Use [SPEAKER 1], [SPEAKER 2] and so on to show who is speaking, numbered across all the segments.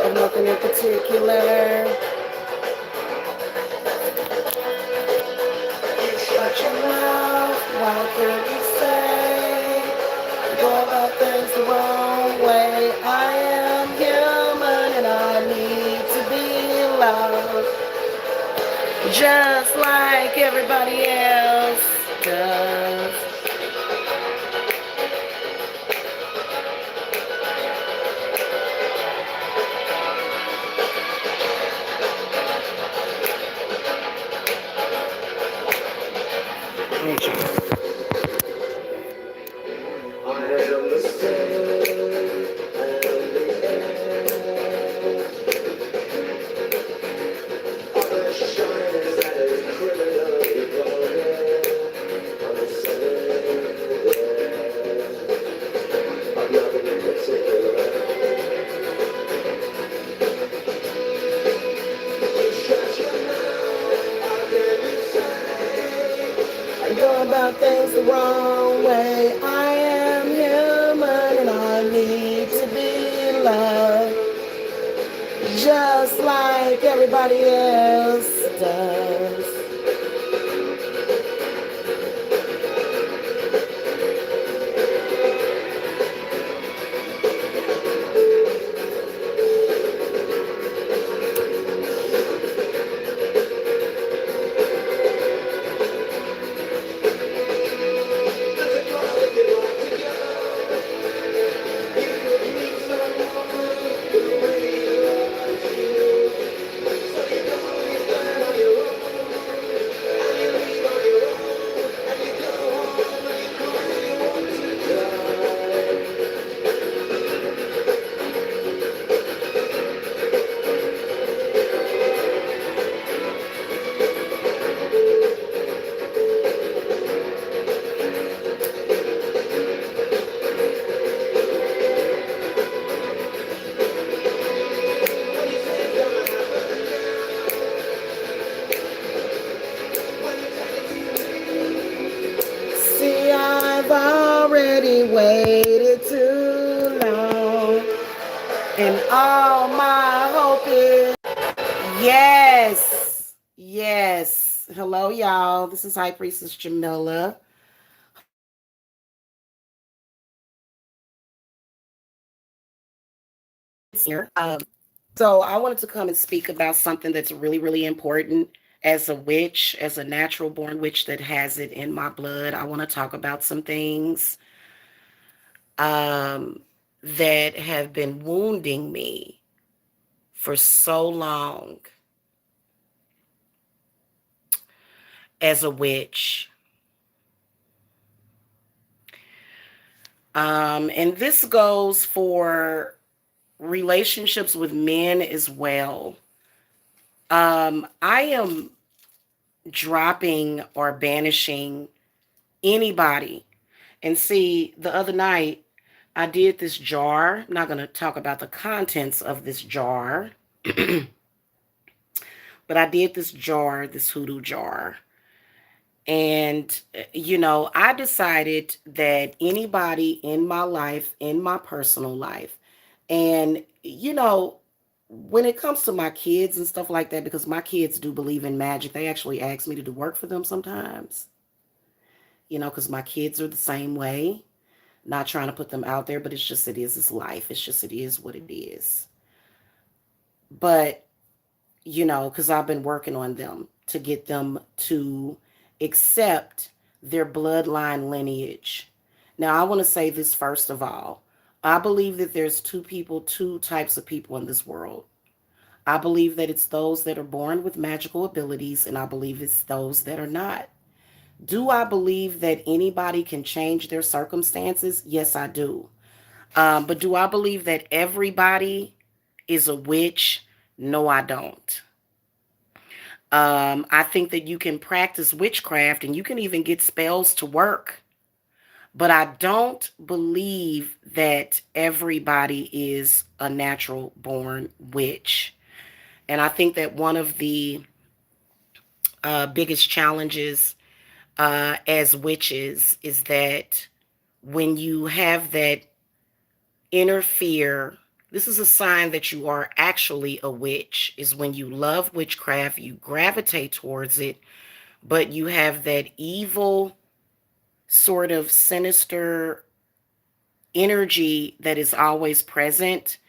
[SPEAKER 1] of nothing in particular. Shut your mouth, what can you say? Go about things the wrong way. I am human and I need to be loved, just like everybody else does. Go about things the wrong way. I am human and I need to be loved, just like everybody else does. See, I've already waited too long, and all my hope is yes, yes. Hello, y'all. This is High Priestess Jamila. Here. So I wanted to come and speak about something that's really, really important as a witch, as a natural born witch that has it in my blood. I want to talk about some things um, that have been wounding me for so long as a witch. And this goes for relationships with men as well. I am dropping or banishing anybody. And see, the other night, I did this jar. I'm not going to talk about the contents of this jar, but I did this jar, this hoodoo jar. And, I decided that anybody in my life, in my personal life, and, when it comes to my kids and stuff like that, because my kids do believe in magic, they actually ask me to do work for them sometimes, because my kids are the same way. Not trying to put them out there, but it's just, it is, it's life. It's just, it is what it is. But, because I've been working on them to get them to accept their bloodline lineage. Now, I want to say this first of all. I believe that there's two types of people in this world. I believe that it's those that are born with magical abilities, and I believe it's those that are not. Do I believe that anybody can change their circumstances? Yes, I do. But do I believe that everybody is a witch? No, I don't. I think that you can practice witchcraft and you can even get spells to work. But I don't believe that everybody is a natural born witch. And I think that one of the biggest challenges as witches is that when you have that inner fear, This is a sign that you are actually a witch, is when you love witchcraft, you gravitate towards it, but you have that evil, sort of sinister energy that is always present,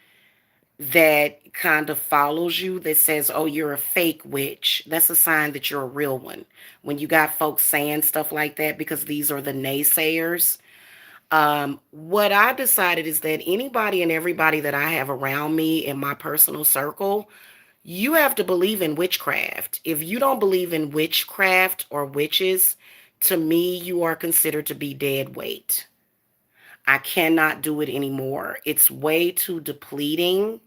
[SPEAKER 1] that kind of follows you, that says, oh, you're a fake witch. That's a sign that you're a real one. When you got folks saying stuff like that, because these are the naysayers. What I decided is that anybody and everybody that I have around me in my personal circle, you have to believe in witchcraft. If you don't believe in witchcraft or witches, to me, you are considered to be dead weight. I cannot do it anymore. It's way too depleting.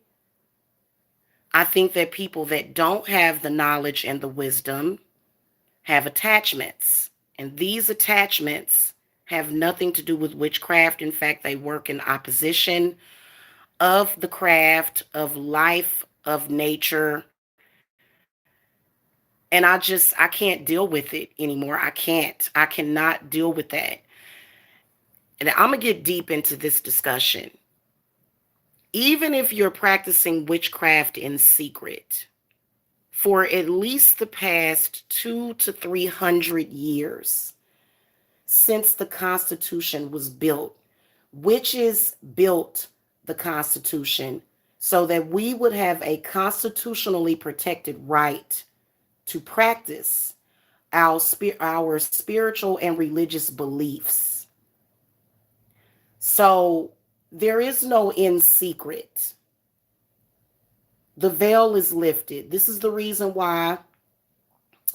[SPEAKER 1] I think that people that don't have the knowledge and the wisdom have attachments. And these attachments have nothing to do with witchcraft. In fact, they work in opposition of the craft, of life, of nature. And I can't deal with it anymore. I cannot deal with that. And I'm going to get deep into this discussion. Even if you're practicing witchcraft in secret, for at least the past 200 to 300 years since the Constitution was built, witches built the Constitution so that we would have a constitutionally protected right to practice our spiritual and religious beliefs. So there is no in secret. The veil is lifted. This is the reason why,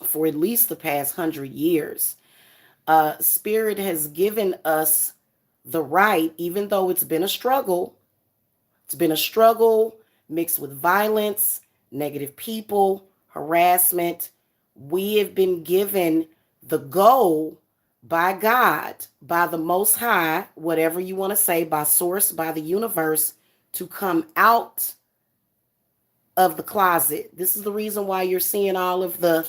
[SPEAKER 1] for at least the past 100 years, Spirit has given us the right, even though it's been a struggle. It's been a struggle mixed with violence, negative people, harassment. We have been given the goal by God, by the Most High, whatever you want to say, by Source, by the universe, to come out of the closet. This is the reason why you're seeing all of the,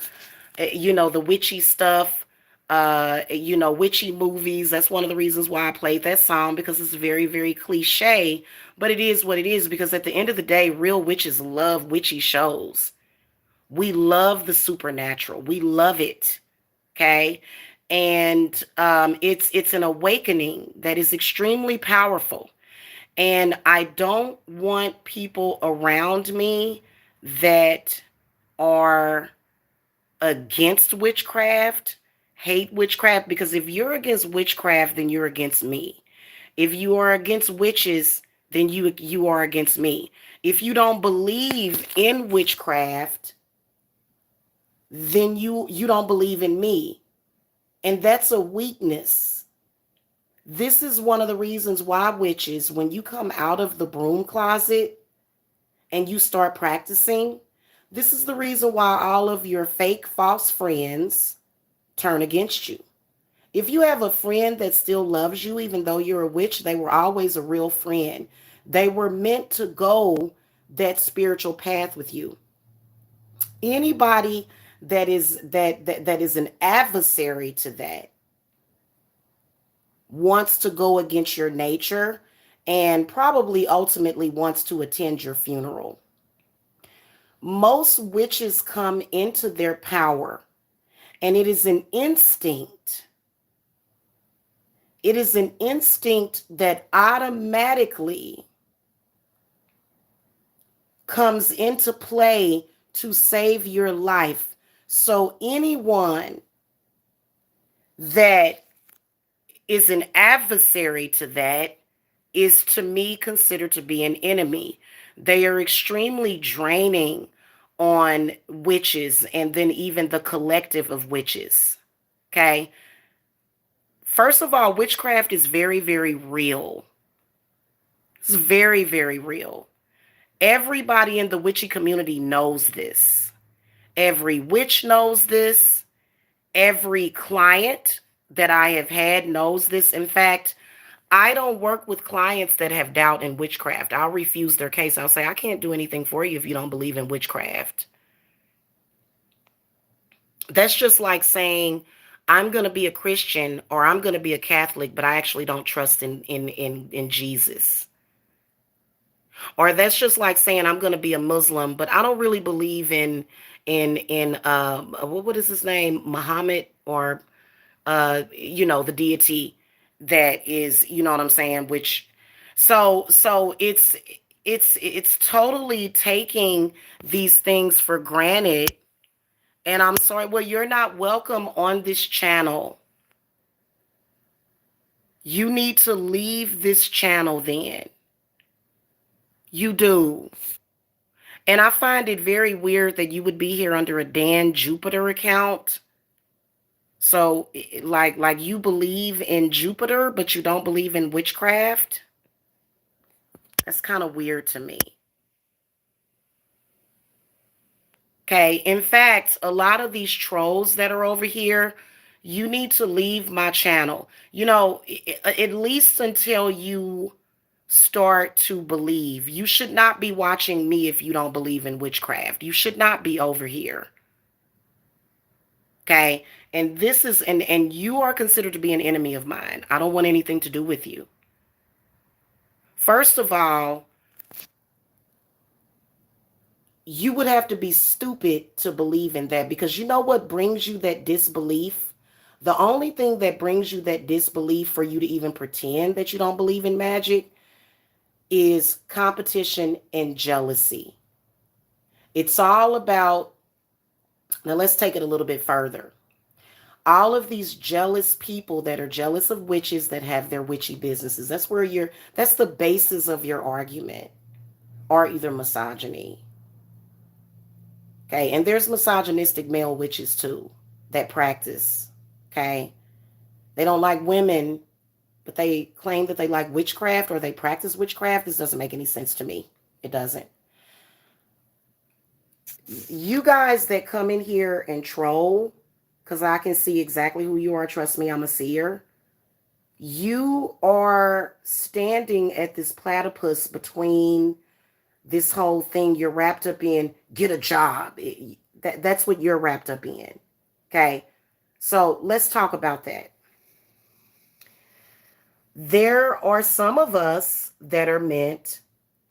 [SPEAKER 1] the witchy stuff, witchy movies. That's one of the reasons why I played that song, because it's very, very cliche, but it is what it is, because at the end of the day, real witches love witchy shows. We love the supernatural. We love it. Okay. And it's an awakening that is extremely powerful. And I don't want people around me that are against witchcraft, hate witchcraft, because if you're against witchcraft, then you're against me. If you are against witches, then you are against me. If you don't believe in witchcraft, then you don't believe in me. And that's a weakness. This is one of the reasons why witches, when you come out of the broom closet and you start practicing, this is the reason why all of your fake, false friends turn against you. If you have a friend that still loves you, even though you're a witch, they were always a real friend. They were meant to go that spiritual path with you. Anybody that is an adversary to that wants to go against your nature, and probably ultimately wants to attend your funeral. Most witches come into their power, and it is an instinct. It is an instinct that automatically comes into play to save your life. So anyone that is an adversary to that is, to me, considered to be an enemy. They are extremely draining on witches, and then even the collective of witches. Okay. First of all, witchcraft is very, very real. It's very, very real. Everybody in the witchy community knows this. Every witch knows this. Every client that I have had knows this. In fact, I don't work with clients that have doubt in witchcraft. I'll refuse their case. I'll say, I can't do anything for you if you don't believe in witchcraft. That's just like saying, I'm going to be a Christian or I'm going to be a Catholic, but I actually don't trust in Jesus. Or that's just like saying I'm going to be a Muslim, but I don't really believe in what is his name, Muhammad, or the deity that is, you know what I'm saying, which so it's totally taking these things for granted. And I'm sorry, well, you're not welcome on this channel. You need to leave this channel then. You do. And I find it very weird that you would be here under a Dan Jupiter account. So like you believe in Jupiter, but you don't believe in witchcraft. That's kind of weird to me. Okay. In fact, a lot of these trolls that are over here, you need to leave my channel. At least until you start to believe. You should not be watching me if you don't believe in witchcraft. You should not be over here. Okay? And this is and you are considered to be an enemy of mine. I don't want anything to do with you. First of all, you would have to be stupid to believe in that, because you know what brings you that disbelief? The only thing that brings you that disbelief for you to even pretend that you don't believe in magic is competition and jealousy. It's all about, now let's take it a little bit further. All of these jealous people that are jealous of witches that have their witchy businesses, that's the basis of your argument, or either misogyny. Okay, and there's misogynistic male witches too that practice. Okay, they don't like women, but they claim that they like witchcraft or they practice witchcraft. This doesn't make any sense to me. It doesn't. You guys that come in here and troll, because I can see exactly who you are. Trust me, I'm a seer. You are standing at this platypus between this whole thing. You're wrapped up in get a job. That's what you're wrapped up in. Okay. So let's talk about that. There are some of us that are meant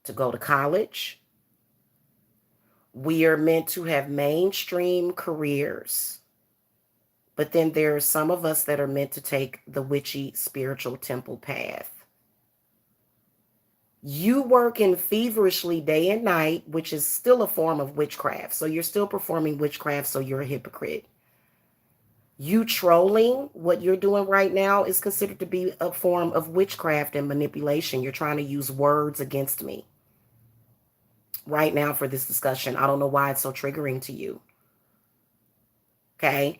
[SPEAKER 1] to go to college. We are meant to have mainstream careers. But then there are some of us that are meant to take the witchy spiritual temple path. You working feverishly day and night, which is still a form of witchcraft. So you're still performing witchcraft, so you're a hypocrite. You trolling, what you're doing right now is considered to be a form of witchcraft and manipulation. You're trying to use words against me right now for this discussion. I don't know why it's so triggering to you. Okay?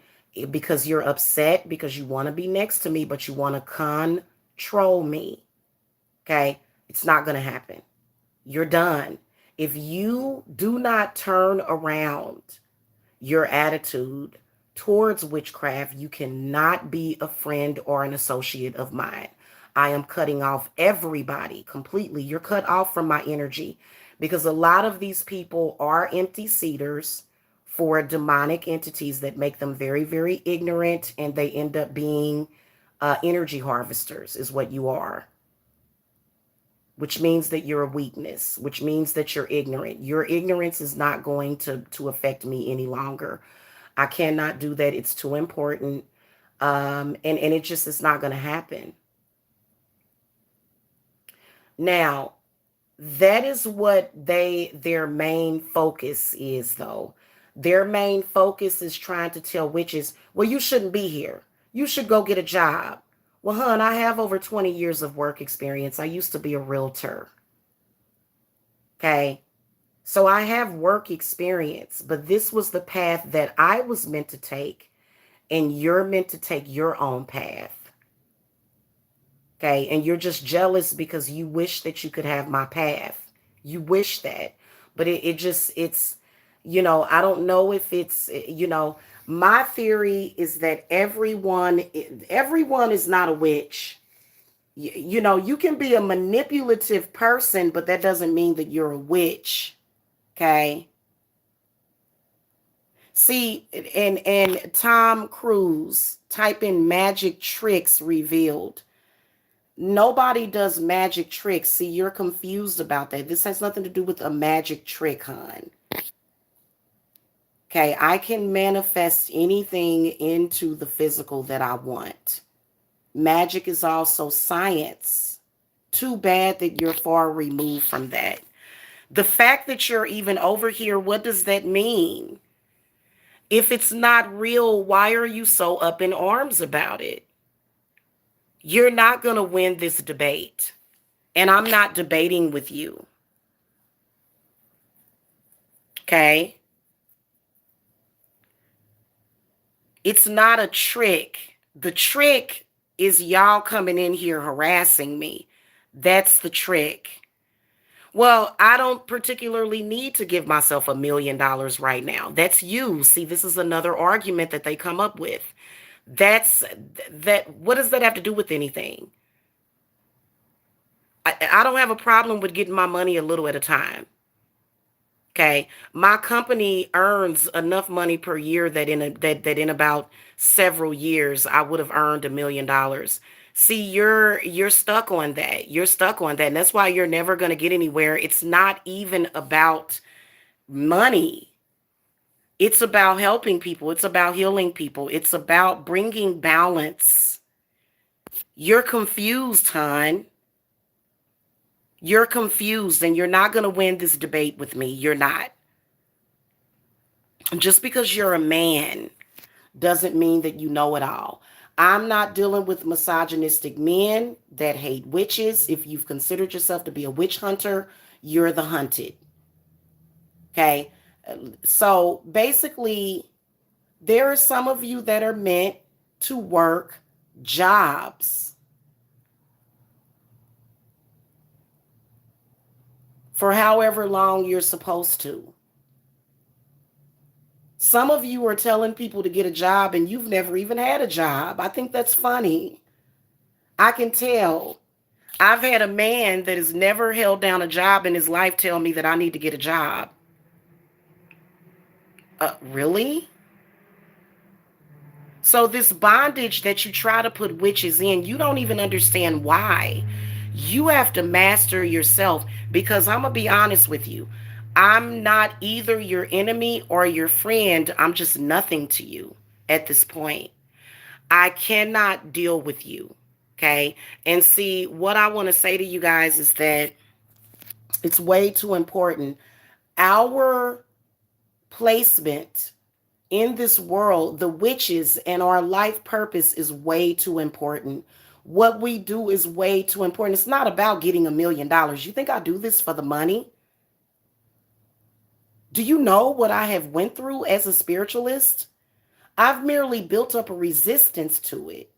[SPEAKER 1] Because you're upset, because you want to be next to me, but you want to control me. Okay? It's not going to happen. You're done. If you do not turn around your attitude towards witchcraft, you cannot be a friend or an associate of mine. I am cutting off everybody completely. You're cut off from my energy, because a lot of these people are empty seaters for demonic entities that make them very, very ignorant, and they end up being energy harvesters is what you are, which means that you're a weakness, which means that you're ignorant. Your ignorance is not going to affect me any longer. I cannot do that. It's too important. And it just is not going to happen. Now, that is what their main focus is, though. Their main focus is trying to tell witches, well, you shouldn't be here. You should go get a job. Well, hon, I have over 20 years of work experience. I used to be a realtor. Okay. So I have work experience, but this was the path that I was meant to take, and you're meant to take your own path. Okay. And you're just jealous because you wish that you could have my path. You wish that. But I don't know if my theory is that everyone is not a witch. You can be a manipulative person, but that doesn't mean that you're a witch. Okay. See, and Tom Cruise, type in magic tricks revealed. Nobody does magic tricks. See, you're confused about that. This has nothing to do with a magic trick, hon. Okay, I can manifest anything into the physical that I want. Magic is also science. Too bad that you're far removed from that. The fact that you're even over here, what does that mean? If it's not real, why are you so up in arms about it? You're not going to win this debate. And I'm not debating with you. Okay? It's not a trick. The trick is y'all coming in here harassing me. That's the trick. Well, I don't particularly need to give myself $1 million right now. That's you. See, this is another argument that they come up with. That's that. What does that have to do with anything? I don't have a problem with getting my money a little at a time. Okay, my company earns enough money per year that in about several years I would have earned $1 million. See, you're stuck on that. You're stuck on that, and that's why you're never going to get anywhere. It's not even about money. It's about helping people. It's about healing people. It's about bringing balance. You're confused, hon. You're confused, and you're not going to win this debate with me. You're not. Just because you're a man doesn't mean that you know it all. I'm not dealing with misogynistic men that hate witches. If you've considered yourself to be a witch hunter, you're the hunted. Okay? So basically, there are some of you that are meant to work jobs for however long you're supposed to. Some of you are telling people to get a job and you've never even had a job. I think that's funny. I can tell. I've had a man that has never held down a job in his life tell me that I need to get a job. Really? So this bondage that you try to put witches in, you don't even understand why. You have to master yourself, because I'm going to be honest with you. I'm not either your enemy or your friend. I'm just nothing to you at this point. I cannot deal with you. Okay. And see, what I want to say to you guys is that it's way too important. Our placement in this world, the witches, and our life purpose is way too important. What we do is way too important. It's not about getting $1 million. You think I do this for the money? Do you know what I have went through as a spiritualist? I've merely built up a resistance to it.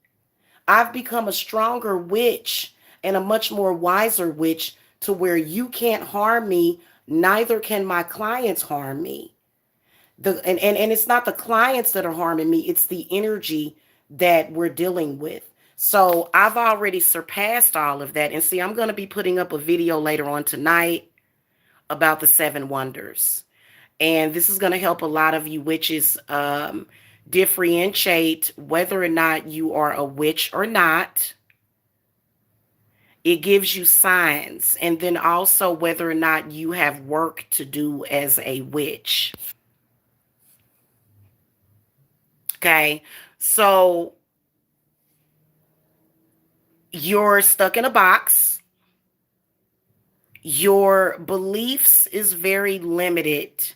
[SPEAKER 1] I've become a stronger witch and a much more wiser witch, to where you can't harm me, neither can my clients harm me. And it's not the clients that are harming me, it's the energy that we're dealing with. So I've already surpassed all of that. And see, I'm going to be putting up a video later on tonight about the 7 wonders. And this is going to help a lot of you witches differentiate whether or not you are a witch or not. It gives you signs, and then also whether or not you have work to do as a witch. Okay, so you're stuck in a box. Your beliefs is very limited.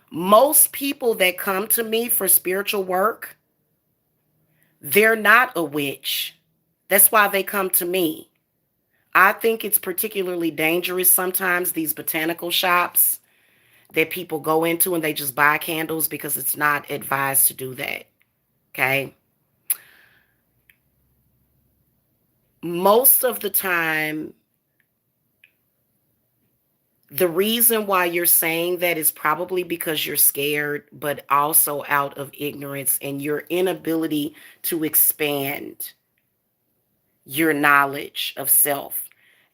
[SPEAKER 1] Most people that come to me for spiritual work, they're not a witch. That's why they come to me. I think it's particularly dangerous sometimes, these botanical shops that people go into and they just buy candles, because it's not advised to do that. Okay. Most of the time, the reason why you're saying that is probably because you're scared, but also out of ignorance and your inability to expand your knowledge of self.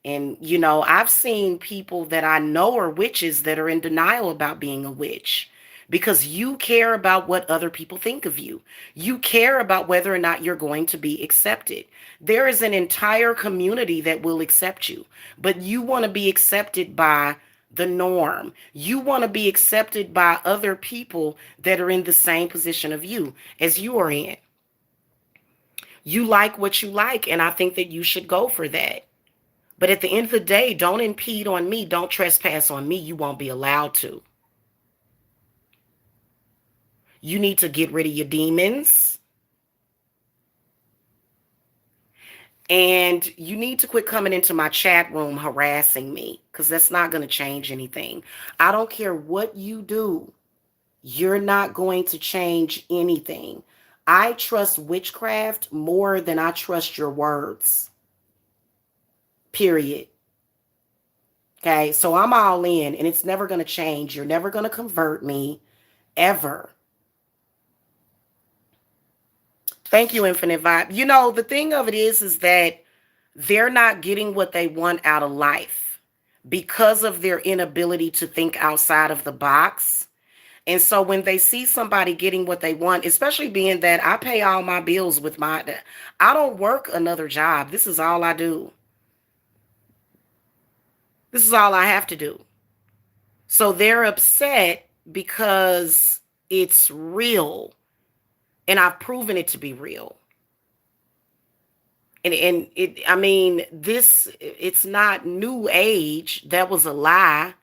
[SPEAKER 1] And, I've seen people that I know are witches that are in denial about being a witch. because you care about what other people think of you. You care about whether or not you're going to be accepted. There is an entire community that will accept you, but you want to be accepted by the norm. You want to be accepted by other people that are in the same position of you as you are in. You like what you like, and I think that you should go for that. But at the end of the day, don't impede on me. Don't trespass on me. You won't be allowed to. You need to get rid of your demons. And you need to quit coming into my chat room harassing me, because that's not going to change anything. I don't care what you do. You're not going to change anything. I trust witchcraft more than I trust your words. Period. Okay, so I'm all in, and it's never going to change. You're never going to convert me, ever. Thank you, Infinite Vibe. You know, the thing of it is that they're not getting what they want out of life because of their inability to think outside of the box. And so when they see somebody getting what they want, especially being that I pay all my bills with I don't work another job. This is all I do. This is all I have to do. So they're upset because it's real, and I've proven it to be real. And it, I mean, it's not new age. That was a lie.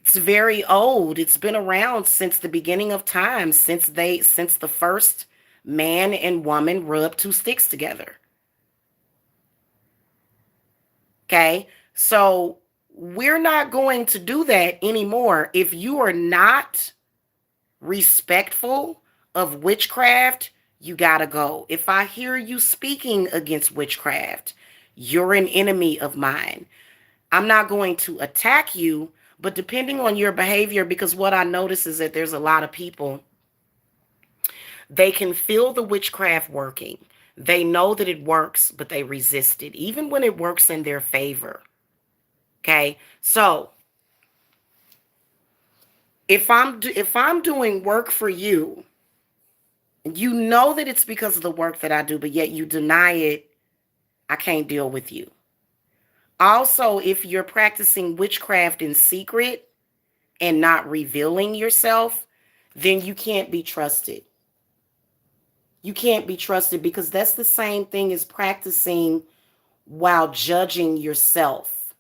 [SPEAKER 1] It's very old. It's been around since the beginning of time, since the first man and woman rubbed two sticks together. Okay? So we're not going to do that anymore. If you are not respectful of witchcraft, you gotta go. If I hear you speaking against witchcraft, you're an enemy of mine. I'm not going to attack you, but depending on your behavior, because what I notice is that there's a lot of people, they can feel the witchcraft working. They know that it works, but they resist it, even when it works in their favor. Okay, so if I'm doing work for you, you know that it's because of the work that I do, but yet you deny it, I can't deal with you. Also, if you're practicing witchcraft in secret and not revealing yourself, then you can't be trusted. You can't be trusted because that's the same thing as practicing while judging yourself.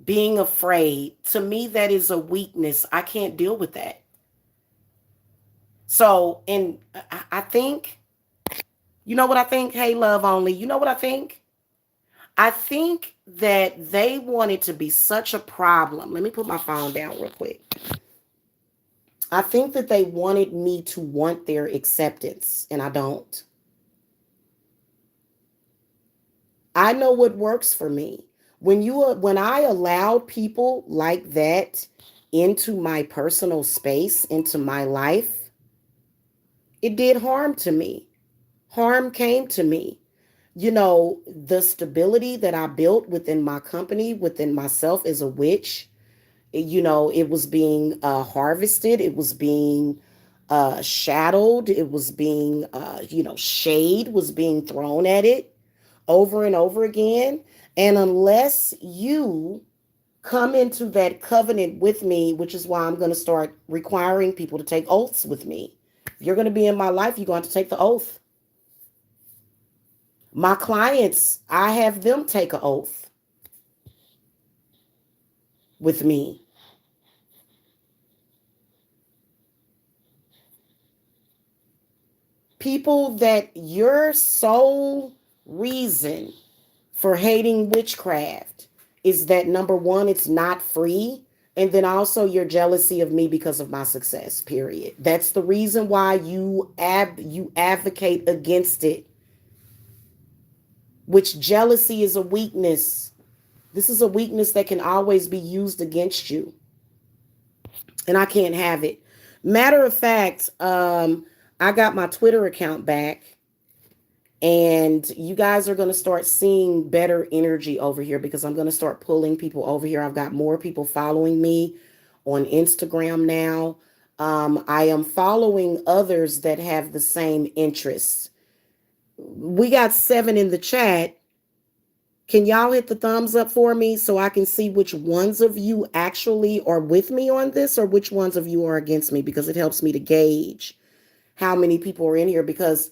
[SPEAKER 1] Being afraid, to me, that is a weakness. I can't deal with that. So, and I think, you know what I think? Hey, love only. You know what I think? I think that they want it to be such a problem. Let me put my phone down real quick. I think that they wanted me to want their acceptance, and I don't. I know what works for me. When I allowed people like that into my personal space, into my life, it did harm to me. Harm came to me. You know, the stability that I built within my company, within myself as a witch, you know, it was being harvested. It was being shadowed. It was being, shade was being thrown at it over and over again. And unless you come into that covenant with me, which is why I'm going to start requiring people to take oaths with me. If you're going to be in my life, you're going to take the oath. My clients, I have them take an oath with me. People that your sole reason for hating witchcraft is that number one, it's not free. And then also your jealousy of me because of my success, period. That's the reason why you advocate against it. Which jealousy is a weakness. This is a weakness that can always be used against you. And I can't have it. Matter of fact, I got my Twitter account back. And you guys are going to start seeing better energy over here because I'm going to start pulling people over here. I've got more people following me on Instagram now. I am following others that have the same interests. We got 7 in the chat. Can y'all hit the thumbs up for me so I can see which ones of you actually are with me on this or which ones of you are against me, because it helps me to gauge how many people are in here. Because,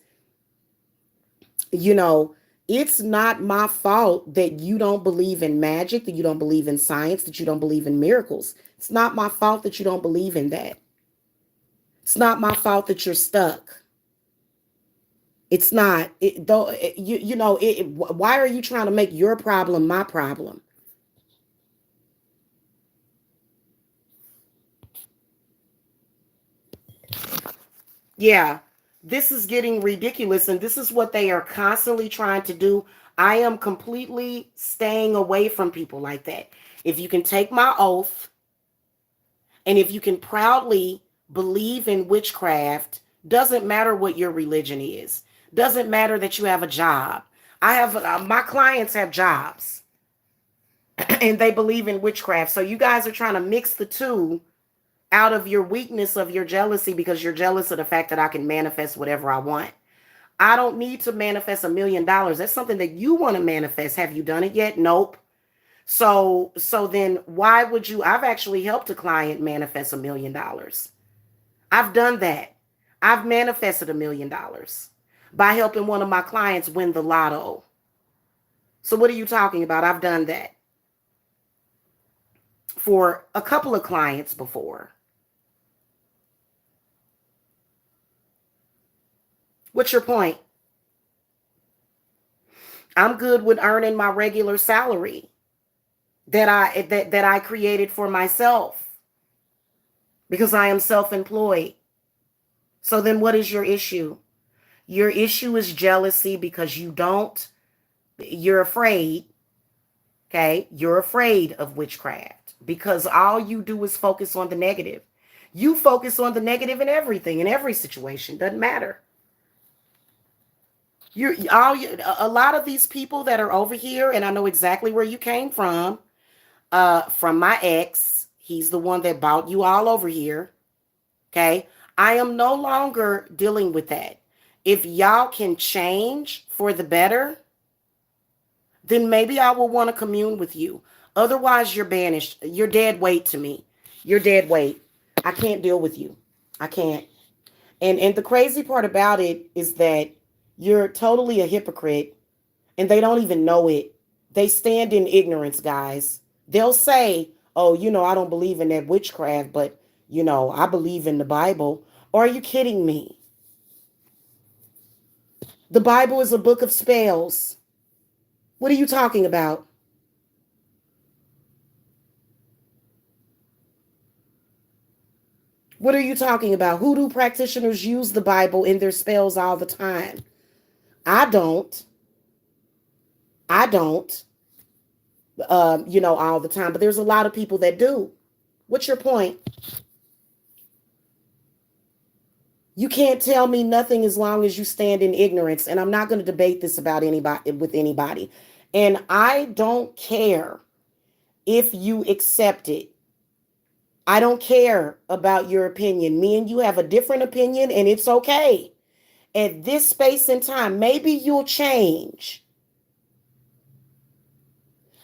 [SPEAKER 1] you know, it's not my fault that you don't believe in magic, that you don't believe in science, that you don't believe in miracles. It's not my fault that you don't believe in that. It's not my fault that you're stuck. It's not. Though you know it. Why are you trying to make your problem my problem? Yeah, this is getting ridiculous, and this is what they are constantly trying to do. I am completely staying away from people like that. If you can take my oath, and if you can proudly believe in witchcraft, doesn't matter what your religion is. Doesn't matter that you have a job. I have my clients have jobs and they believe in witchcraft. So you guys are trying to mix the two out of your weakness of your jealousy, because you're jealous of the fact that I can manifest whatever I want. I don't need to manifest $1 million. That's something that you want to manifest. Have you done it yet? Nope. So then why would you? I've actually helped a client manifest $1 million. I've done that. I've manifested $1 million by helping one of my clients win the lotto. So what are you talking about? I've done that for a couple of clients before. What's your point? I'm good with earning my regular salary that I created for myself because I am self-employed. So then what is your issue? Your issue is jealousy because you're afraid, okay? You're afraid of witchcraft because all you do is focus on the negative. You focus on the negative in everything, in every situation, doesn't matter. A lot of these people that are over here, and I know exactly where you came from my ex. He's the one that brought you all over here. Okay. I am no longer dealing with that. If y'all can change for the better, then maybe I will want to commune with you. Otherwise, you're banished. You're dead weight to me. You're dead weight. I can't deal with you. I can't. And the crazy part about it is that you're totally a hypocrite and they don't even know it. They stand in ignorance, guys. They'll say, "Oh, I don't believe in that witchcraft, but I believe in the Bible." Or are you kidding me? The Bible is a book of spells. What are you talking about? What are you talking about? Hoodoo practitioners use the Bible in their spells all the time. I don't. I don't, all the time, but there's a lot of people that do. What's your point? You can't tell me nothing as long as you stand in ignorance. And I'm not going to debate this about anybody with anybody. And I don't care if you accept it. I don't care about your opinion. Me and you have a different opinion, and it's okay. At this space and time, maybe you'll change.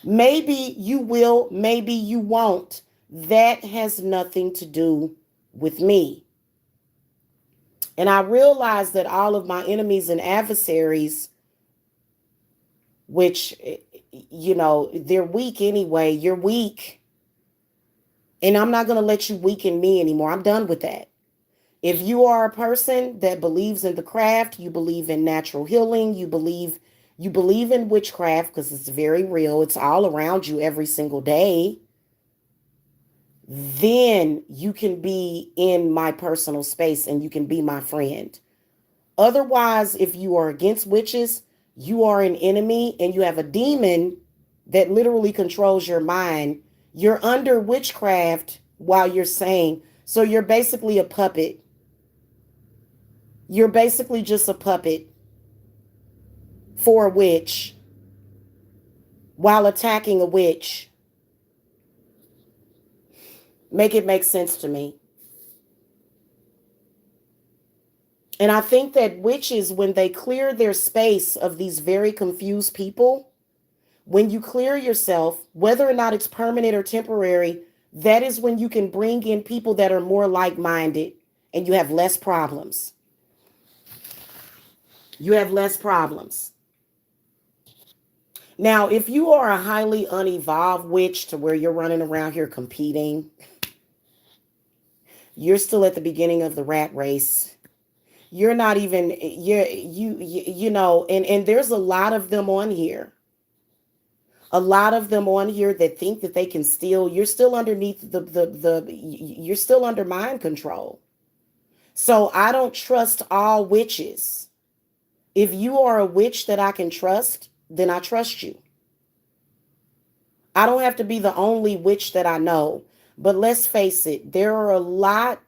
[SPEAKER 1] Maybe you will, maybe you won't. That has nothing to do with me. And I realize that all of my enemies and adversaries, which, they're weak anyway. You're weak. And I'm not going to let you weaken me anymore. I'm done with that. If you are a person that believes in the craft, you believe in natural healing, you believe in witchcraft because it's very real. It's all around you every single day. Then you can be in my personal space and you can be my friend. Otherwise, if you are against witches, you are an enemy and you have a demon that literally controls your mind. You're under witchcraft while you're saying, so you're basically a puppet. You're basically just a puppet for a witch while attacking a witch. Make it make sense to me. And I think that witches, when they clear their space of these very confused people, when you clear yourself, whether or not it's permanent or temporary, that is when you can bring in people that are more like minded and you have less problems. You have less problems. Now, if you are a highly unevolved witch to where you're running around here competing, you're still at the beginning of the rat race. You're not even you know, and there's a lot of them on here. A lot of them on here that think that they can steal. You're still underneath the you're still under mind control. So I don't trust all witches. If you are a witch that I can trust, then I trust you. I don't have to be the only witch that I know. But let's face it, there are a lot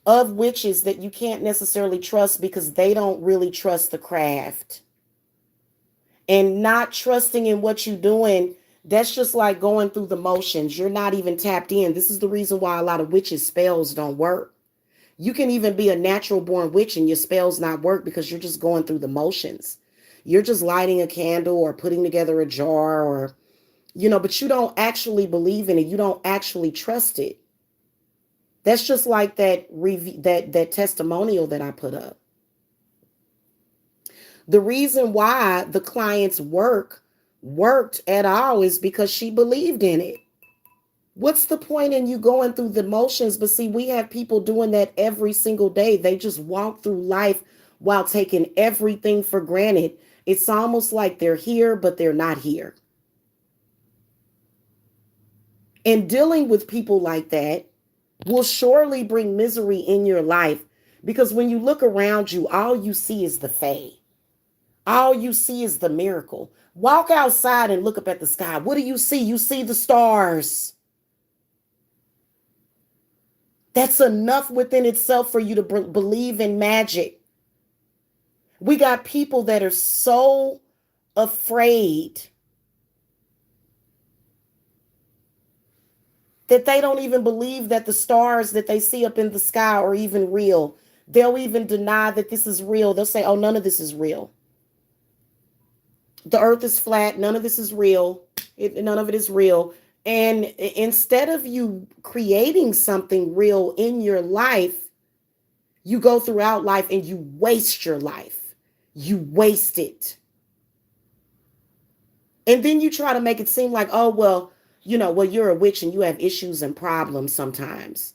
[SPEAKER 1] of witches that you can't necessarily trust because they don't really trust the craft. And not trusting in what you're doing, that's just like going through the motions. You're not even tapped in. This is the reason why a lot of witches' spells don't work. You can even be a natural born witch and your spells not work because you're just going through the motions. You're just lighting a candle or putting together a jar or, but you don't actually believe in it. You don't actually trust it. That's just like that testimonial that I put up. The reason why the client's work worked at all is because she believed in it. What's the point in you going through the motions? But see, we have people doing that every single day. They just walk through life while taking everything for granted. It's almost like they're here, but they're not here. And dealing with people like that will surely bring misery in your life because when you look around you, all you see is the fae. All you see is the miracle. Walk outside and look up at the sky. What do you see? You see the stars. That's enough within itself for you to believe in magic. We got people that are so afraid that they don't even believe that the stars that they see up in the sky are even real. They'll even deny that this is real. They'll say, oh, none of this is real. The earth is flat. None of this is real. None of it is real. And instead of you creating something real in your life, you go throughout life and you waste your life. You waste it. And then you try to make it seem like, oh, well, you're a witch and you have issues and problems sometimes.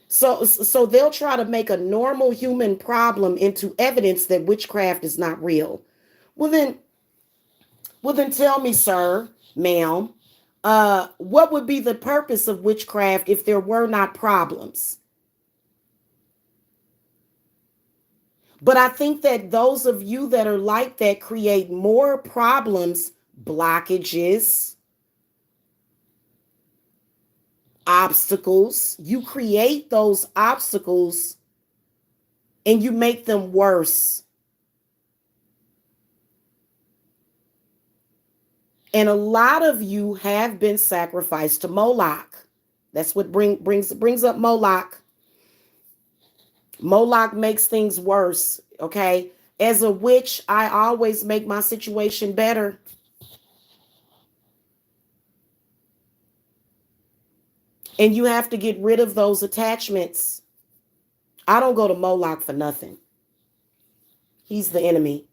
[SPEAKER 1] So they'll try to make a normal human problem into evidence that witchcraft is not real. Well then tell me, sir, ma'am, what would be the purpose of witchcraft if there were not problems? But I think that those of you that are like that create more problems, blockages, obstacles. You create those obstacles and you make them worse. And a lot of you have been sacrificed to Moloch. That's what brings up Moloch. Moloch makes things worse, okay? As a witch, I always make my situation better. And you have to get rid of those attachments. I don't go to Moloch for nothing. He's the enemy,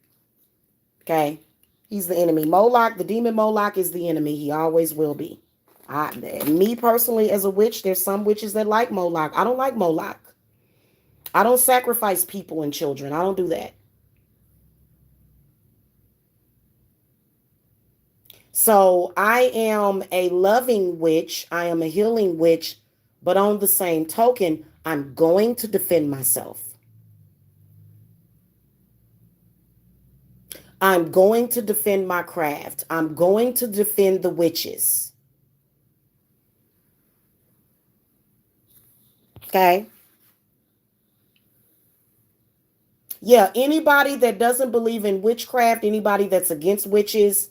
[SPEAKER 1] okay? He's the enemy. Moloch, the demon Moloch is the enemy. He always will be. Me personally, as a witch, there's some witches that like Moloch. I don't like Moloch. I don't sacrifice people and children. I don't do that. So I am a loving witch. I am a healing witch. But on the same token, I'm going to defend myself. I'm going to defend my craft. I'm going to defend the witches. Okay? Yeah, anybody that doesn't believe in witchcraft, anybody that's against witches,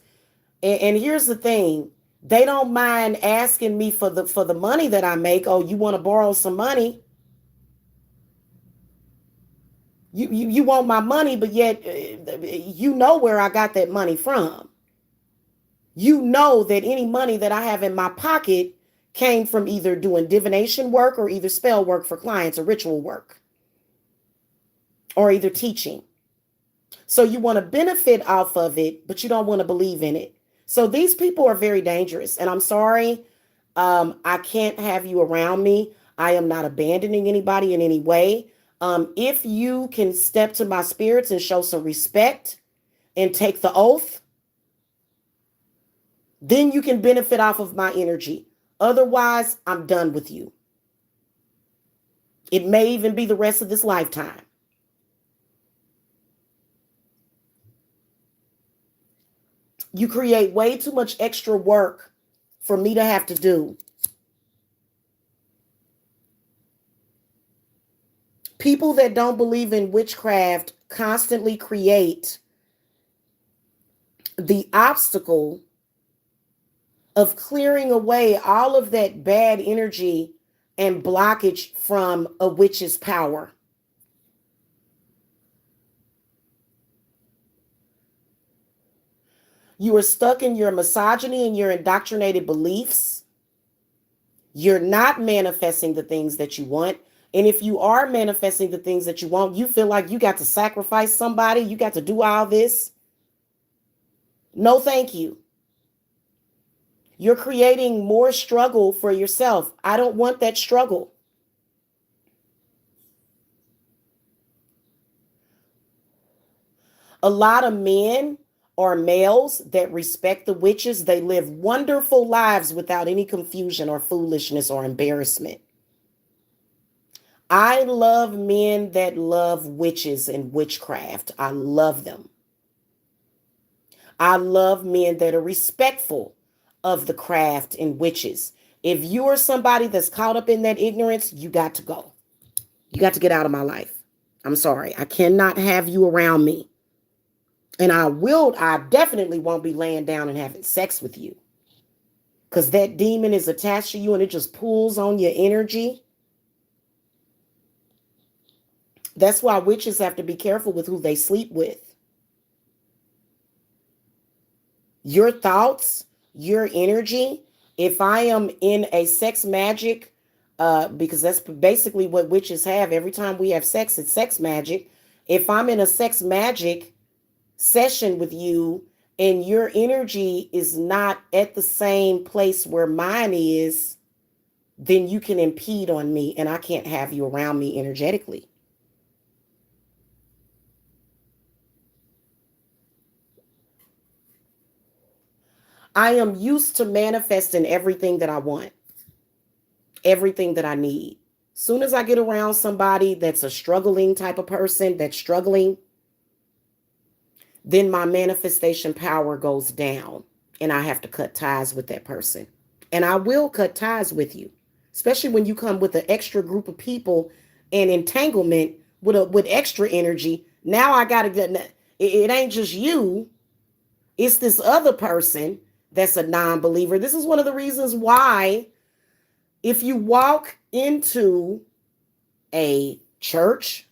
[SPEAKER 1] and here's the thing, They don't mind asking me for the money that I make. Oh, you want to borrow some money? You want my money, but yet you know where I got that money from. You know that any money that I have in my pocket came from either doing divination work or either spell work for clients or ritual work or either teaching. So you want to benefit off of it, but you don't want to believe in it. So these people are very dangerous. And I'm sorry, I can't have you around me. I am not abandoning anybody in any way. If you can step to my spirits and show some respect and take the oath, then you can benefit off of my energy. Otherwise, I'm done with you. It may even be the rest of this lifetime. You create way too much extra work for me to have to do. People that don't believe in witchcraft constantly create the obstacle of clearing away all of that bad energy and blockage from a witch's power. You are stuck in your misogyny and your indoctrinated beliefs. You're not manifesting the things that you want. And if you are manifesting the things that you want, you feel like you got to sacrifice somebody. You got to do all this. No, thank you. You're creating more struggle for yourself. I don't want that struggle. A lot of men or males that respect the witches, they live wonderful lives without any confusion or foolishness or embarrassment. I love men that love witches and witchcraft. I love them. I love men that are respectful of the craft and witches. If you are somebody that's caught up in that ignorance, you got to go. You got to get out of my life. I'm sorry. I cannot have you around me. And I definitely won't be laying down and having sex with you. Because that demon is attached to you and it just pulls on your energy. That's why witches have to be careful with who they sleep with. Your thoughts, your energy. If I am in a sex magic, because that's basically what witches have. Every time we have sex, it's sex magic. If I'm in a sex magic session with you and your energy is not at the same place where mine is, then you can impede on me and I can't have you around me energetically. I am used to manifesting everything that I want, everything that I need. Soon as I get around somebody that's a struggling type of person that's struggling, then my manifestation power goes down and I have to cut ties with that person. And I will cut ties with you, especially when you come with an extra group of people and entanglement with extra energy. Now I got to get it ain't just you, it's this other person that's a non-believer. This is one of the reasons why if you walk into a church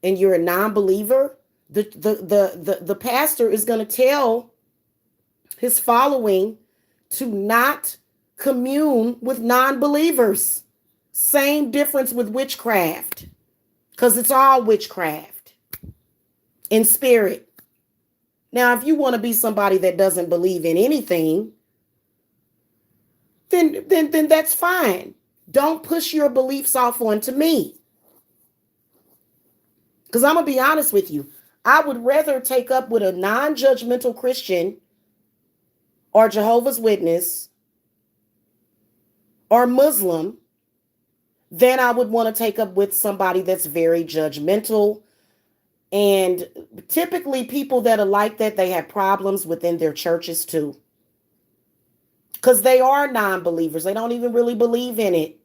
[SPEAKER 1] and you're a non-believer, the pastor is going to tell his following to not commune with non-believers. Same difference with witchcraft, because it's all witchcraft in spirit. Now, if you want to be somebody that doesn't believe in anything, then that's fine. Don't push your beliefs off onto me. Because I'm going to be honest with you. I would rather take up with a non-judgmental Christian or Jehovah's Witness or Muslim than I would want to take up with somebody that's very judgmental. And typically people that are like that, they have problems within their churches too. Because they are non-believers. They don't even really believe in it.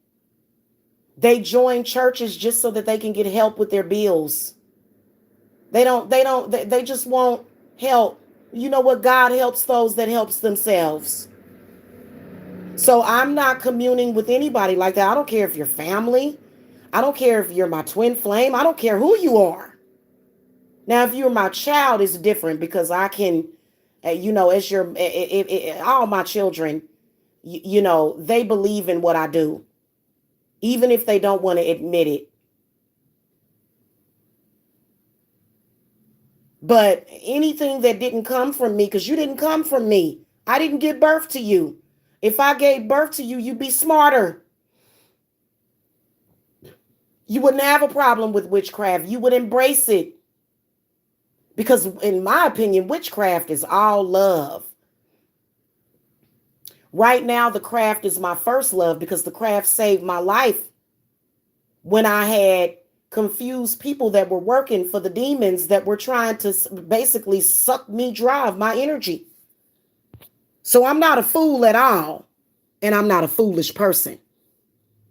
[SPEAKER 1] They join churches just so that they can get help with their bills. They just want help. You know what? God helps those that helps themselves. So I'm not communing with anybody like that. I don't care if you're family. I don't care if you're my twin flame. I don't care who you are. Now, if you're my child, it's different because I can, as your, all my children, they believe in what I do, even if they don't want to admit it. But anything that didn't come from me, because you didn't come from me, I didn't give birth to you. If I gave birth to you, you'd be smarter. You wouldn't have a problem with witchcraft. You would embrace it. Because, in my opinion, witchcraft is all love. Right now, the craft is my first love because the craft saved my life when I had confused people that were working for the demons that were trying to basically suck me dry of my energy. So I'm not a fool at all. And I'm not a foolish person.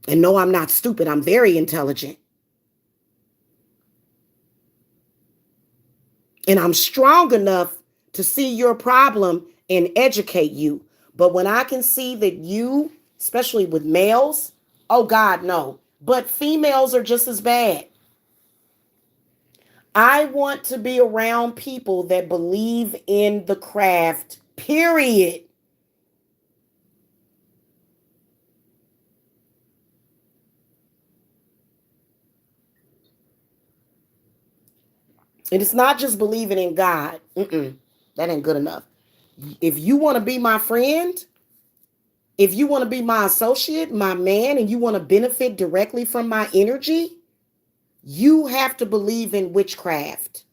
[SPEAKER 1] And no, I'm not stupid. I'm very intelligent. And I'm strong enough to see your problem and educate you. But when I can see that you, especially with males, oh God, no. But females are just as bad. I want to be around people that believe in the craft, period. And it's not just believing in God. That ain't good enough. If you want to be my friend, if you want to be my associate, my man, and you want to benefit directly from my energy, you have to believe in witchcraft.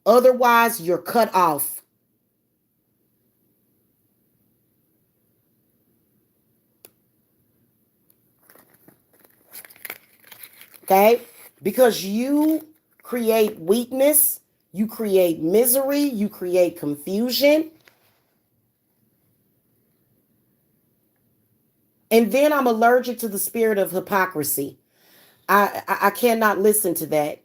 [SPEAKER 1] Otherwise, you're cut off. Okay? Because you create weakness, you create misery, you create confusion. And then I'm allergic to the spirit of hypocrisy. I cannot listen to that.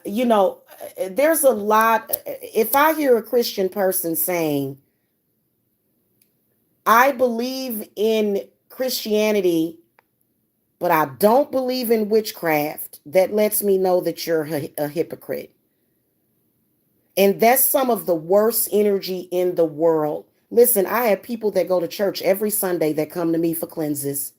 [SPEAKER 1] There's a lot. If I hear a Christian person saying, I believe in Christianity, but I don't believe in witchcraft, that lets me know that you're a hypocrite. And that's some of the worst energy in the world. Listen, I have people that go to church every Sunday that come to me for cleanses.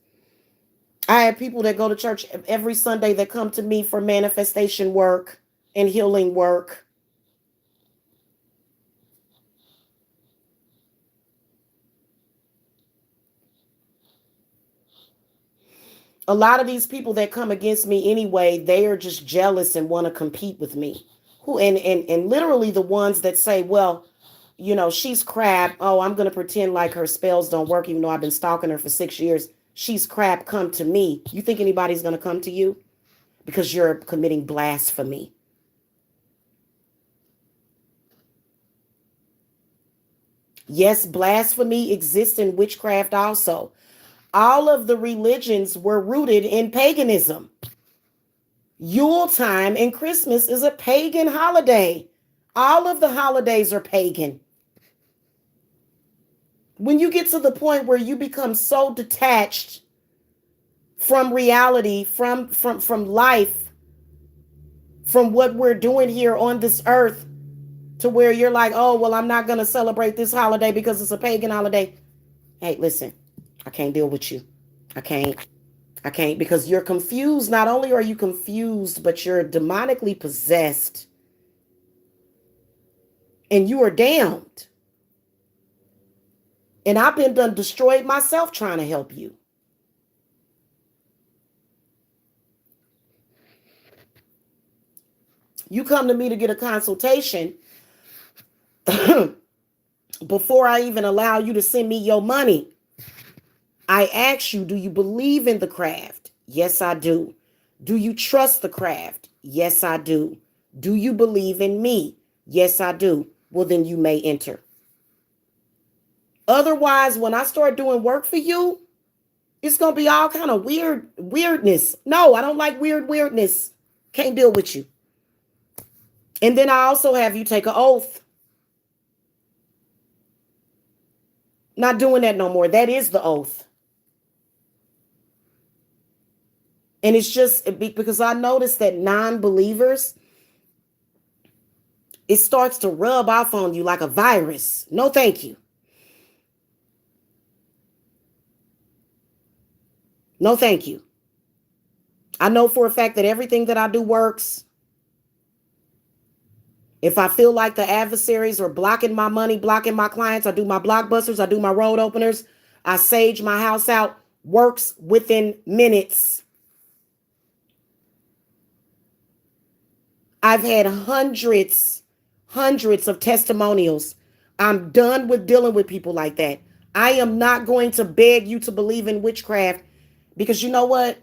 [SPEAKER 1] I have people that go to church every Sunday that come to me for manifestation work and healing work. A lot of these people that come against me anyway, they are just jealous and want to compete with me. Who and literally the ones that say, well, she's crap. Oh, I'm gonna pretend like her spells don't work, even though I've been stalking her for 6 years. She's crap. Come to me. You think anybody's gonna come to you because you're committing blasphemy? Yes, blasphemy exists in witchcraft also. All of the religions were rooted in paganism. Yule time and Christmas is a pagan holiday. All of the holidays are pagan. When you get to the point where you become so detached from reality, from life, from what we're doing here on this earth, to where you're like, oh, well, I'm not going to celebrate this holiday because it's a pagan holiday. Hey, listen, I can't deal with you. I can't. I can't, because you're confused. Not only are you confused, but you're demonically possessed. And you are damned. And I've been done destroyed myself trying to help you. You come to me to get a consultation before I even allow you to send me your money. I ask you, do you believe in the craft? Yes, I do. Do you trust the craft? Yes, I do. Do you believe in me? Yes, I do. Well, then you may enter. Otherwise, when I start doing work for you, it's going to be all kind of weirdness. No, I don't like weirdness. Can't deal with you. And then I also have you take an oath. Not doing that no more. That is the oath. And it's just because I noticed that non-believers, it starts to rub off on you like a virus. No, thank you. No, thank you. I know for a fact that everything that I do works. If I feel like the adversaries are blocking my money, blocking my clients, I do my blockbusters, I do my road openers, I sage my house out, works within minutes. I've had hundreds of testimonials. I'm done with dealing with people like that. I am not going to beg you to believe in witchcraft because you know what?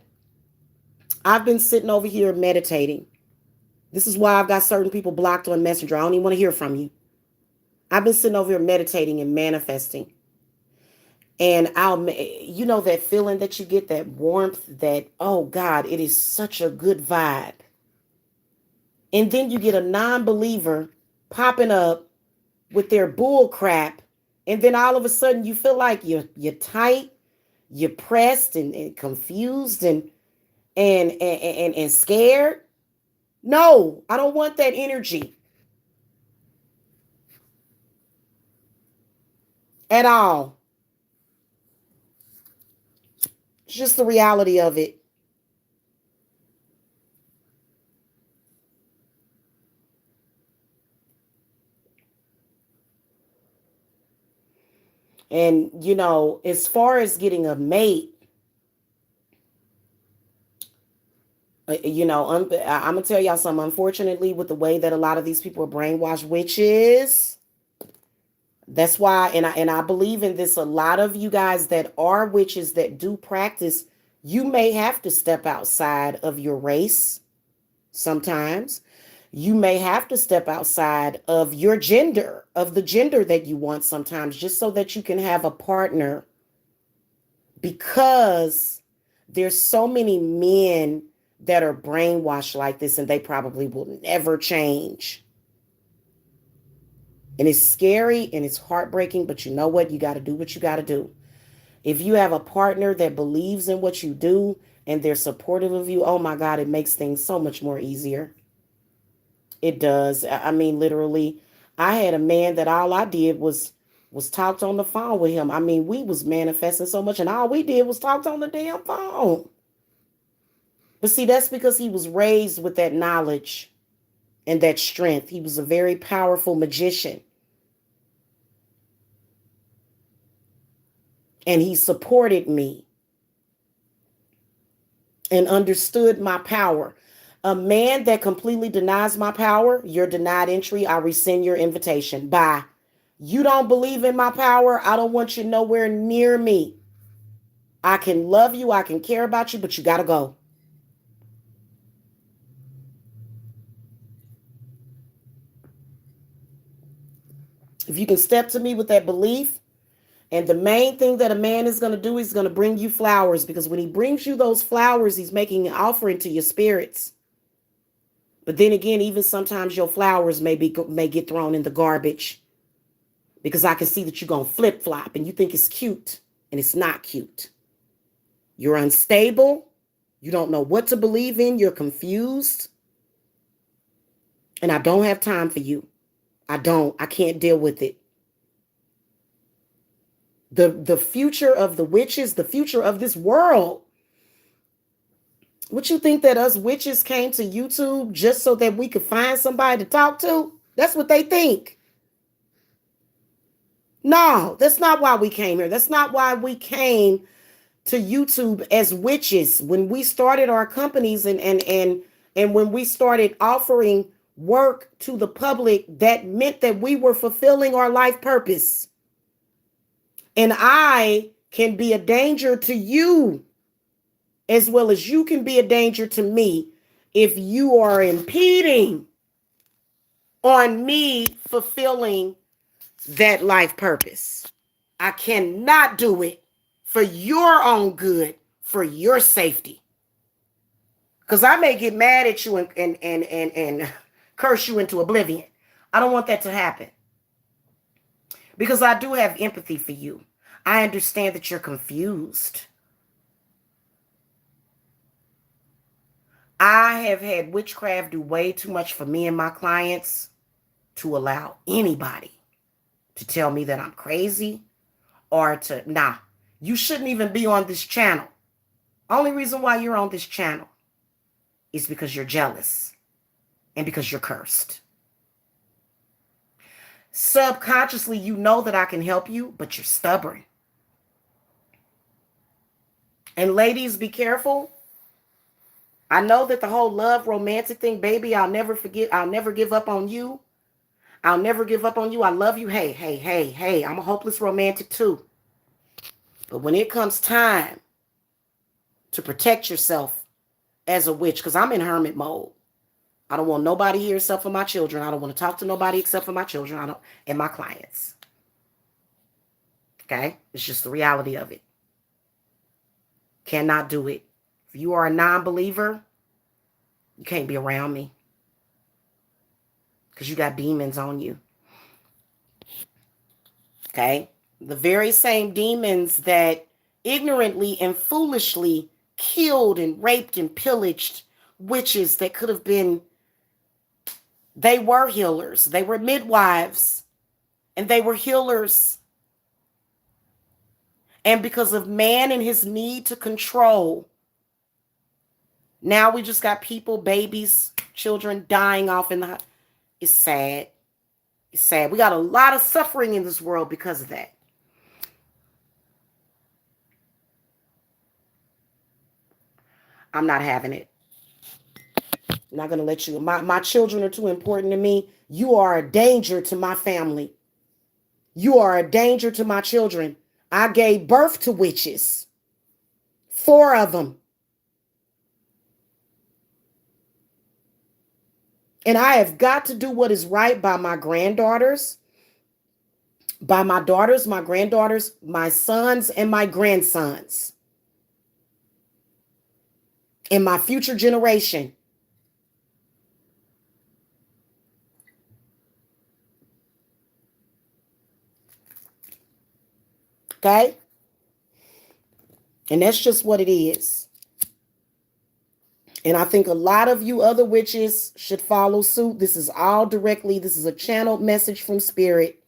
[SPEAKER 1] I've been sitting over here meditating. This is why I've got certain people blocked on Messenger. I don't even want to hear from you. I've been sitting over here meditating and manifesting. And you know, that feeling that you get, that warmth, that, oh God, it is such a good vibe. And then you get a non-believer popping up with their bull crap. And then all of a sudden you feel like you're tight, you're pressed and confused and scared. No, I don't want that energy at all. It's just the reality of it. And, you know, as far as getting a mate, you know, I'm going to tell y'all something. Unfortunately, with the way that a lot of these people are brainwashed witches, that's why, and I believe in this. A lot of you guys that are witches that do practice, you may have to step outside of your race sometimes. You may have to step outside of your gender, of the gender that you want sometimes, just so that you can have a partner, because there's so many men that are brainwashed like this and they probably will never change. And it's scary and it's heartbreaking, but you know what? You got to do what you got to do. If you have a partner that believes in what you do and they're supportive of you, oh my God, it makes things so much more easier. It does. I mean, literally, I had a man that all I did was talked on the phone with him. I mean, we was manifesting so much and all we did was talked on the damn phone. But see, that's because he was raised with that knowledge and that strength. He was a very powerful magician. And he supported me and understood my power. A man that completely denies my power, you're denied entry. I rescind your invitation. Bye. You don't believe in my power. I don't want you nowhere near me. I can love you. I can care about you, but you got to go. If you can step to me with that belief, and the main thing that a man is going to do is going to bring you flowers, because when he brings you those flowers, he's making an offering to your spirits. But then again, even sometimes your flowers may get thrown in the garbage because I can see that you're going to flip flop and you think it's cute and it's not cute. You're unstable. You don't know what to believe in. You're confused. And I don't have time for you. I can't deal with it. The future of the witches, the future of this world. Would you think that us witches came to YouTube just so that we could find somebody to talk to? That's what they think. No, that's not why we came here. That's not why we came to YouTube as witches. When we started our companies and when we started offering work to the public, that meant that we were fulfilling our life purpose. And I can be a danger to you as well as you can be a danger to me if you are impeding on me fulfilling that life purpose. I cannot do it for your own good, for your safety. Because I may get mad at you and curse you into oblivion. I don't want that to happen. Because I do have empathy for you. I understand that you're confused. I have had witchcraft do way too much for me and my clients to allow anybody to tell me that I'm crazy or to, nah, you shouldn't even be on this channel. Only reason why you're on this channel is because you're jealous and because you're cursed. Subconsciously, you know that I can help you, but you're stubborn. And ladies, be careful. I know that the whole love romantic thing, baby, I'll never forget. I'll never give up on you. I'll never give up on you. I love you. Hey, hey, hey, hey, I'm a hopeless romantic too. But when it comes time to protect yourself as a witch, because I'm in hermit mode. I don't want nobody here except for my children. I don't want to talk to nobody except for my children. And my clients. Okay? It's just the reality of it. Cannot do it. If you are a non-believer, you can't be around me. Because you got demons on you. Okay? The very same demons that ignorantly and foolishly killed and raped and pillaged witches that could have been, they were healers. They were midwives. And they were healers. And because of man and his need to control, now we just got people, babies, children dying off in the... It's sad. It's sad. We got a lot of suffering in this world because of that. I'm not having it. I'm not going to let you. My children are too important to me. You are a danger to my family. You are a danger to my children. I gave birth to witches. 4 of them. And I have got to do what is right by my granddaughters, by my daughters, my granddaughters, my sons, and my grandsons, and my future generation. Okay? And that's just what it is. And I think a lot of you other witches should follow suit. This is all directly, this is a channeled message from spirit.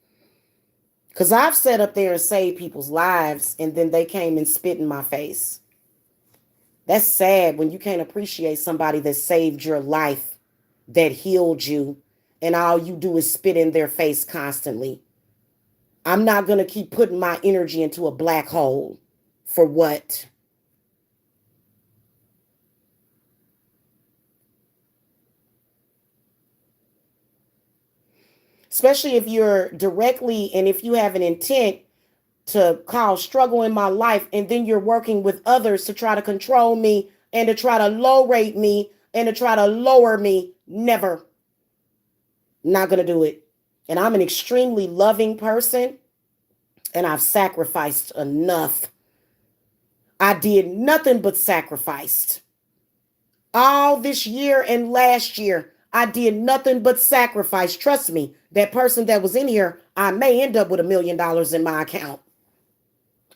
[SPEAKER 1] Because I've sat up there and saved people's lives, and then they came and spit in my face. That's sad when you can't appreciate somebody that saved your life, that healed you, and all you do is spit in their face constantly. I'm not going to keep putting my energy into a black hole. For what? Especially if you're directly, and if you have an intent to cause struggle in my life, and then you're working with others to try to control me and to try to low rate me and to try to lower me. Never. Not going to do it. And I'm an extremely loving person, and I've sacrificed enough. I did nothing but sacrificed. All this year and last year, I did nothing but sacrifice. Trust me, that person that was in here, I may end up with $1 million in my account.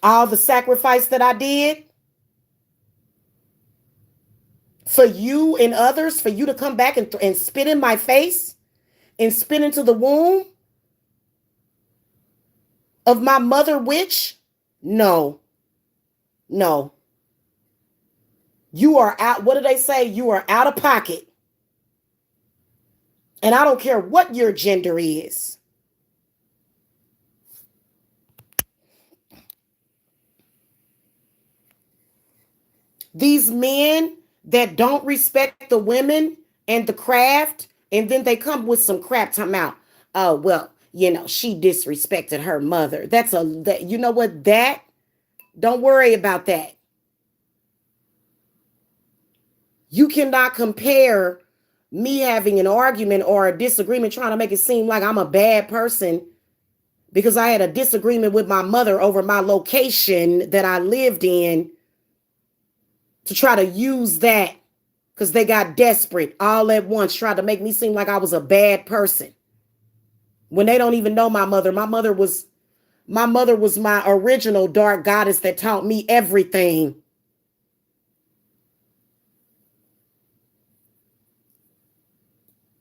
[SPEAKER 1] All the sacrifice that I did for you and others, for you to come back and spit in my face and spit into the womb of my mother witch? No. No. You are out. What do they say? You are out of pocket. And I don't care what your gender is. These men that don't respect the women and the craft, and then they come with some crap talking about, oh, well, she disrespected her mother. You know what? Don't worry about that. You cannot compare me having an argument or a disagreement trying to make it seem like I'm a bad person because I had a disagreement with my mother over my location that I lived in, to try to use that because they got desperate all at once, tried to make me seem like I was a bad person when they don't even know my mother. My mother was my original dark goddess that taught me everything.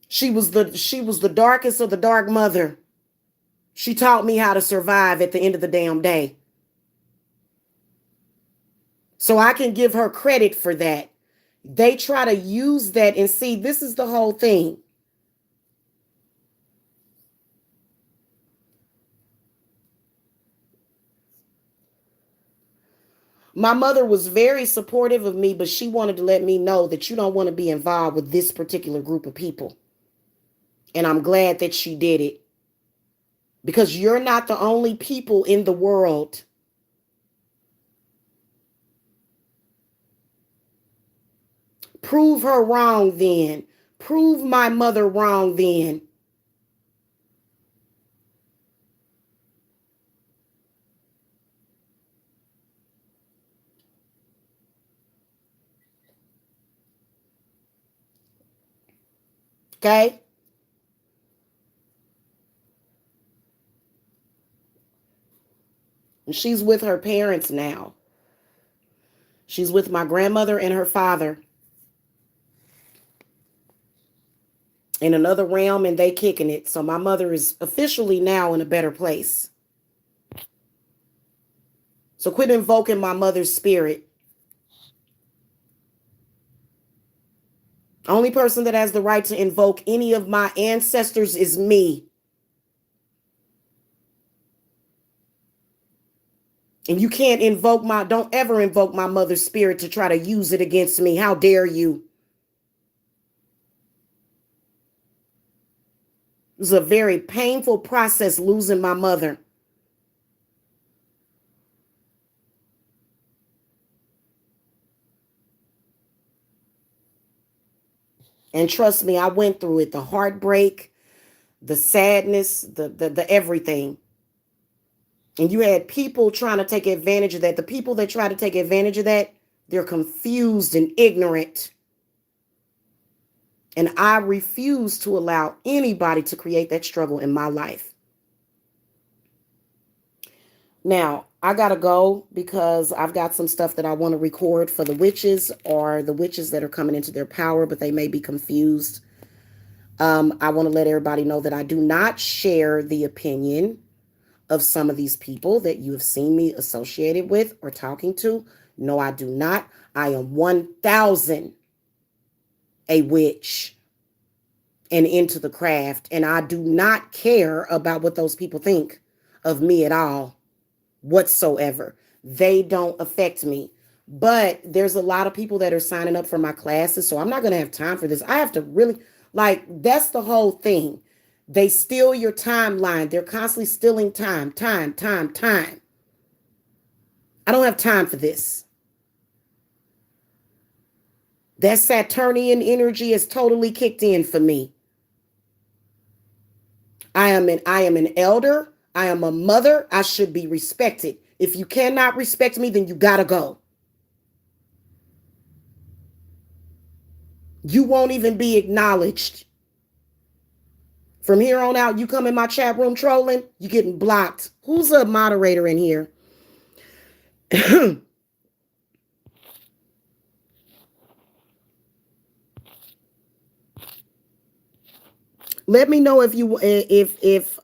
[SPEAKER 1] She was the darkest of the dark mother. She taught me how to survive at the end of the damn day. So I can give her credit for that. They try to use that, and see, this is the whole thing. My mother was very supportive of me, but she wanted to let me know that you don't want to be involved with this particular group of people. And I'm glad that she did it, because you're not the only people in the world. Prove her wrong then. Prove my mother wrong then. Okay? And she's with her parents now. She's with my grandmother and her father in another realm, and they kicking it. So my mother is officially now in a better place. So quit invoking my mother's spirit. Only person that has the right to invoke any of my ancestors is me. And you can't don't ever invoke my mother's spirit to try to use it against me. How dare you? It was a very painful process losing my mother. And trust me, I went through it. The heartbreak, the sadness, the everything. And you had people trying to take advantage of that. The people that try to take advantage of that, they're confused and ignorant. And I refuse to allow anybody to create that struggle in my life. Now, I got to go because I've got some stuff that I want to record for the witches, or the witches that are coming into their power, but they may be confused. I want to let everybody know that I do not share the opinion of some of these people that you have seen me associated with or talking to. No, I do not. I am 1,000 a witch and into the craft, and I do not care about what those people think of me at all whatsoever. They don't affect me. But there's a lot of people that are signing up for my classes, so I'm not going to have time for this. I have to really, like, that's the whole thing. They steal your timeline. They're constantly stealing time. I don't have time for this. That Saturnian energy is totally kicked in for me. I am an elder. I am a mother. I should be respected. If you cannot respect me, then you gotta go. You won't even be acknowledged. From here on out, you come in my chat room trolling, you're getting blocked. Who's a moderator in here? Let me know if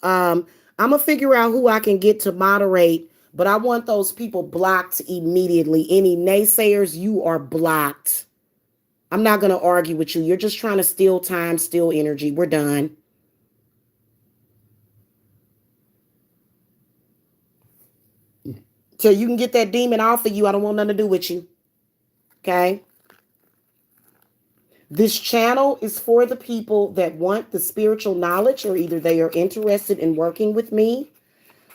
[SPEAKER 1] I'm gonna figure out who I can get to moderate, but I want those people blocked immediately. Any naysayers, you are blocked. I'm not gonna argue with you. You're just trying to steal time, steal energy. We're done. So you can get that demon off of you. I don't want nothing to do with you. Okay? This channel is for the people that want the spiritual knowledge, or either they are interested in working with me.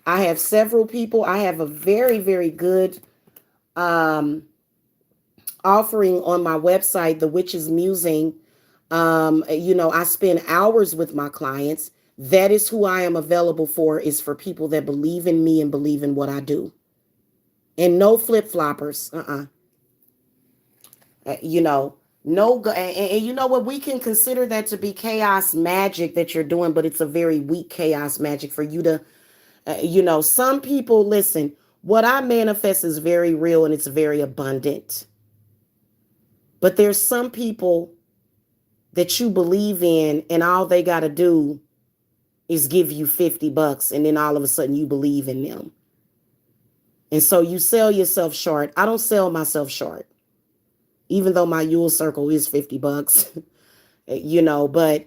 [SPEAKER 1] I have several people. I have a very, very good offering on my website, The Witch's Musing. I spend hours with my clients. That is who I am available for, is for people that believe in me and believe in what I do. And no flip-floppers. No, and you know what? We can consider that to be chaos magic that you're doing, but it's a very weak chaos magic for you to, some people, listen, what I manifest is very real and it's very abundant. But there's some people that you believe in, and all they got to do is give you $50, and then all of a sudden you believe in them. And so you sell yourself short. I don't sell myself short, even though my Yule circle is $50. But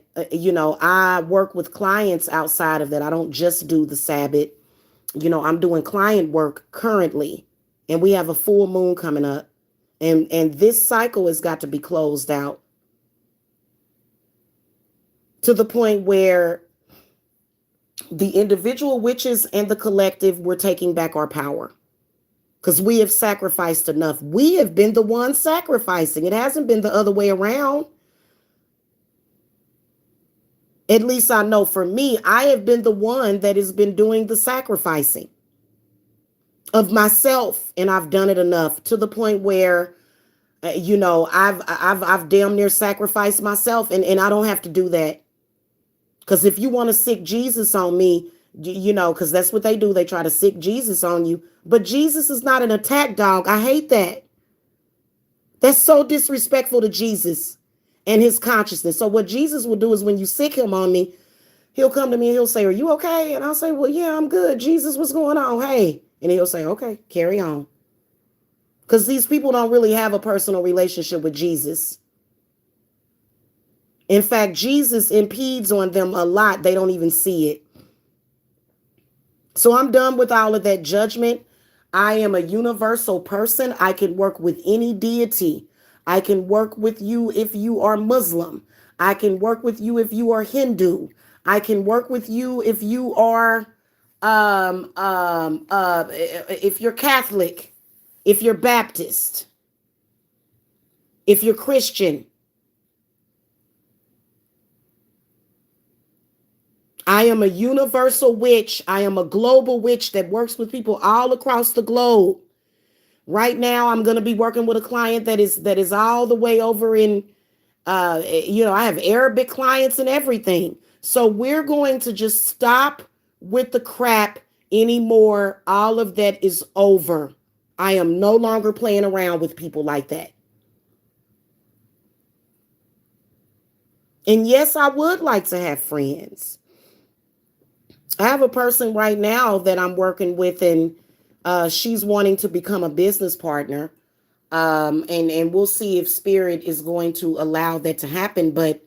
[SPEAKER 1] I work with clients outside of that. I don't just do the Sabbath. I'm doing client work currently, and we have a full moon coming up, and this cycle has got to be closed out to the point where the individual witches and the collective, we're taking back our power, because we have sacrificed enough. We have been the ones sacrificing. It hasn't been the other way around. At least I know for me, I have been the one that has been doing the sacrificing of myself, and I've done it enough to the point where I've damn near sacrificed myself, and I don't have to do that. Because if you want to sick Jesus on me, because that's what they do, they try to sick Jesus on you. But Jesus is not an attack dog. I hate that. That's so disrespectful to Jesus and his consciousness. So what Jesus will do is, when you sick him on me, he'll come to me and he'll say, "Are you okay?" And I'll say, "Well, yeah, I'm good. Jesus, what's going on? Hey." And he'll say, "Okay, carry on." Because these people don't really have a personal relationship with Jesus. In fact, Jesus impedes on them a lot. They don't even see it. So I'm done with all of that judgment. I am a universal person. I can work with any deity. I can work with you if you are Muslim. I can work with you if you are Hindu. I can work with you if you are if you're Catholic, if you're Baptist, if you're Christian. I am a universal witch. I am a global witch that works with people all across the globe. Right now, I'm going to be working with a client that is all the way over in, I have Arabic clients and everything. So we're going to just stop with the crap anymore. All of that is over. I am no longer playing around with people like that. And yes, I would like to have friends. I have a person right now that I'm working with, and she's wanting to become a business partner. And we'll see if spirit is going to allow that to happen. But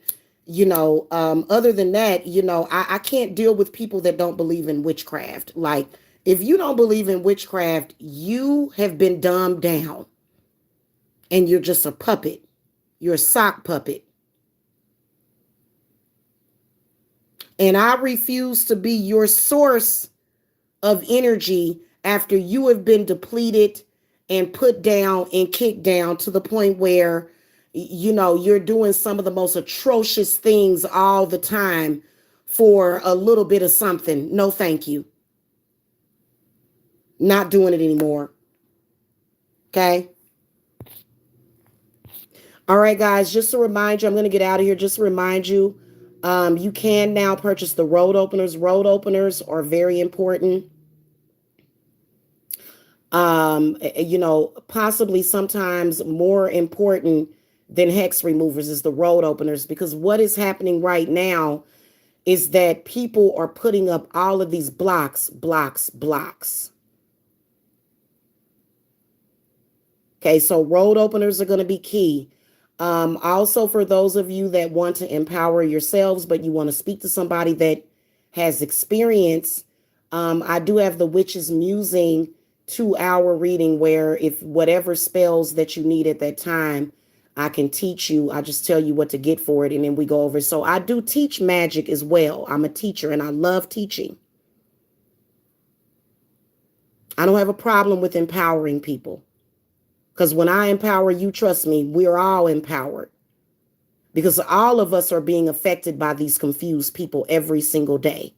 [SPEAKER 1] other than that, I can't deal with people that don't believe in witchcraft. Like, if you don't believe in witchcraft, you have been dumbed down, and you're just a puppet. You're a sock puppet. And I refuse to be your source of energy after you have been depleted and put down and kicked down to the point where you're doing some of the most atrocious things all the time for a little bit of something. No, thank you. Not doing it anymore. Okay. All right, guys, just to remind you, I'm going to get out of here. Just to remind you, you can now purchase the road openers. Road openers are very important. Possibly sometimes more important than hex removers is the road openers, because what is happening right now is that people are putting up all of these blocks. Okay, so road openers are going to be key. Also, for those of you that want to empower yourselves, but you want to speak to somebody that has experience, I do have the Witch's Musing 2-hour reading, where if whatever spells that you need at that time, I can teach you. I just tell you what to get for it, and then we go over. So I do teach magic as well. I'm a teacher, and I love teaching. I don't have a problem with empowering people, because when I empower you, trust me, we're all empowered, because all of us are being affected by these confused people every single day.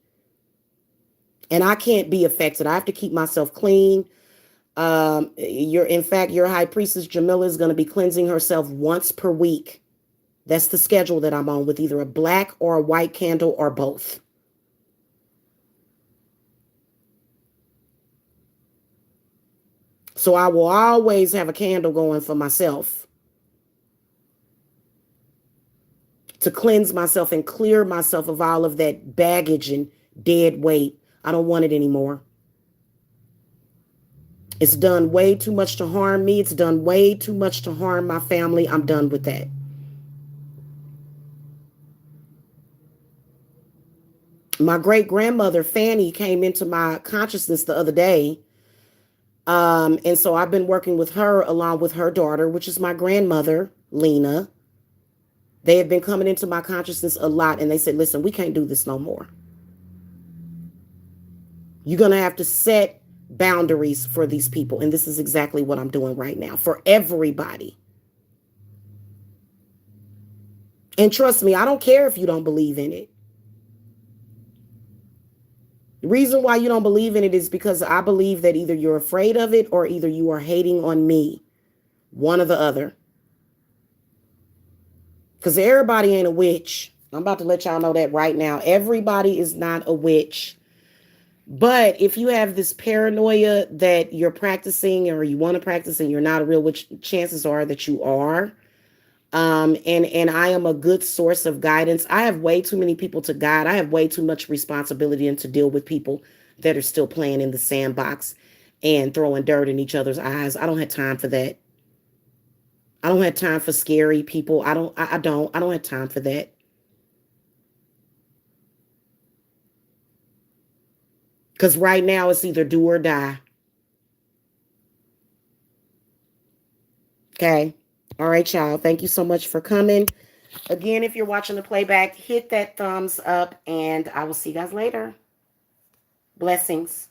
[SPEAKER 1] And I can't be affected. I have to keep myself clean. In fact, your high priestess Jamila is going to be cleansing herself once per week. That's the schedule that I'm on, with either a black or a white candle or both. So I will always have a candle going for myself. to cleanse myself and clear myself of all of that baggage and dead weight. I don't want it anymore. It's done way too much to harm me. It's done way too much to harm my family. I'm done with that. My great grandmother, Fanny, came into my consciousness the other day. And so I've been working with her along with her daughter, which is my grandmother, Lena. They have been coming into my consciousness a lot. And they said, listen, we can't do this no more. You're going to have to set boundaries for these people. And this is exactly what I'm doing right now for everybody. And trust me, I don't care if you don't believe in it. The reason why you don't believe in it is because I believe that either you're afraid of it or either you are hating on me. One or the other. Because everybody ain't a witch. I'm about to let y'all know that right now. Everybody is not a witch. But if you have this paranoia that you're practicing or you want to practice and you're not a real witch, chances are that you are. And I am a good source of guidance. I have way too many people to guide. I have way too much responsibility and to deal with people that are still playing in the sandbox and throwing dirt in each other's eyes. I don't have time for that. I don't have time for scary people. I don't have time for that. Because right now it's either do or die. Okay. All right, y'all. Thank you so much for coming. Again, if you're watching the playback, hit that thumbs up and I will see you guys later. Blessings.